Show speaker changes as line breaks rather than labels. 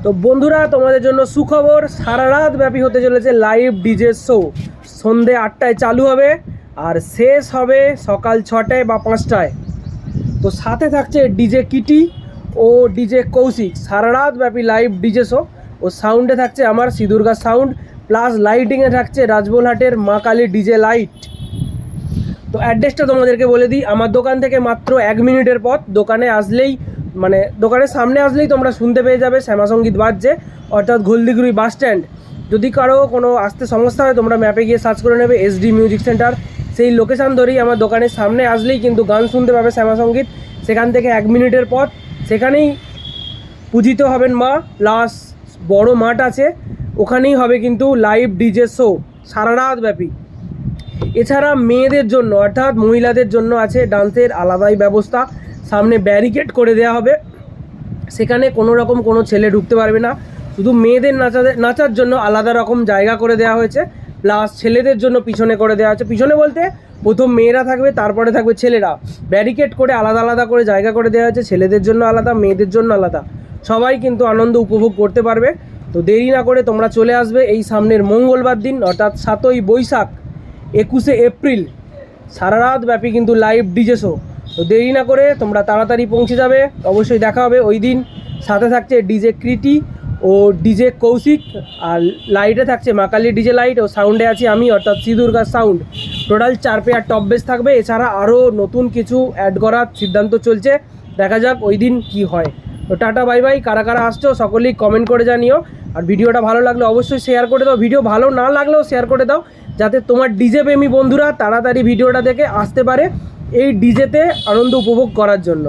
তো বন্ধুরা, তোমাদের জন্য সুখবর, সারা রাত ব্যাপী হতে চলেছে লাইভ ডিজে শো। সন্ধে 8টায় চালু হবে আর শেষ হবে সকাল 6টায় বা 5টায়। তো সাথে থাকছে ডিজে কিটি ও ডিজে কৌশিক, সারা রাত ব্যাপী লাইভ ডিজে শো। ও সাউন্ডে থাকছে আমার সিদুর্গা সাউন্ড, প্লাস লাইটিংয়ে থাকছে রাজবোলহাটের মা কালী ডিজে লাইট। তো অ্যাড্রেসটা তোমাদেরকে বলে দিই, আমার দোকান থেকে মাত্র 1 মিনিটের পথ। দোকানে আসলেই মানে দোকানের সামনে আসলেই তোমরা শুনতে পেয়ে যাবে শ্যামাসঙ্গীত বাজছে, অর্থাৎ ঘোলদিগুড়ি বাস স্ট্যান্ড। যদি কারো কোনো আসতে সমস্যা হয় তোমরা ম্যাপে গিয়ে সার্চ করে নেবে SD মিউজিক সেন্টার, সেই লোকেশান ধরেই আমার দোকানের সামনে আসলেই কিন্তু গান শুনতে পাবে শ্যামাসঙ্গীত। সেখান থেকে 1 মিনিটের পথ, সেখানেই পূজিত হবেন মা, প্লাস বড় মাঠ আছে, ওখানেই হবে কিন্তু লাইভ ডিজে শো সারা রাত ব্যাপী। এছাড়া মেয়েদের জন্য অর্থাৎ মহিলাদের জন্য আছে ডান্সের আলাদাই ব্যবস্থা, সামনে ব্যারিকেড করে দেওয়া হবে, সেখানে কোনো রকম কোনো ছেলে ঢুকতে পারবে না। শুধু মেয়েদের নাচার জন্য আলাদা রকম জায়গা করে দেওয়া হয়েছে, প্লাস ছেলেদের জন্য পিছনে করে দেওয়া হয়েছে। পিছনে বলতে প্রথম মেয়েরা থাকবে, তারপরে থাকবে ছেলেরা। ব্যারিকেড করে আলাদা আলাদা করে জায়গা করে দেওয়া হয়েছে, ছেলেদের জন্য আলাদা, মেয়েদের জন্য আলাদা। সবাই কিন্তু আনন্দ উপভোগ করতে পারবে। তো দেরি না করে তোমরা চলে আসবে এই সামনের মঙ্গলবার দিন, অর্থাৎ 7ই বৈশাখ 21শে এপ্রিল, সারা রাত ব্যাপী কিন্তু লাইভ ডিজে শো। তো দেরি না করে তোমরা তাড়াতাড়ি পৌঁছে যাবে, অবশ্যই দেখা হবে ওই দিন। সাথে থাকছে ডিজে কৃতি ও ডিজে কৌশিক, আর লাইটে থাকছে মা কালী ডিজে লাইট, ও সাউন্ডে আছি আমি অর্থাৎ সিদুর্গা sound. Total 4 pair top bass থাকবে। এছাড়া আরও নতুন কিছু অ্যাড করার সিদ্ধান্ত চলছে, দেখা যাক ওই দিন কী হয়। তো টাটা বাই বাই। কারা কারা আসছো সকলেই কমেন্ট করে জানিও, আর ভিডিওটা ভালো লাগলে অবশ্যই শেয়ার করে দাও। ভিডিও ভালো না লাগলেও শেয়ার করে দাও, যাতে তোমার ডিজে প্রেমী বন্ধুরা তাড়াতাড়ি ভিডিওটা দেখে আসতে পারে এই ডিজেতে আনন্দ উপভোগ করার জন্য।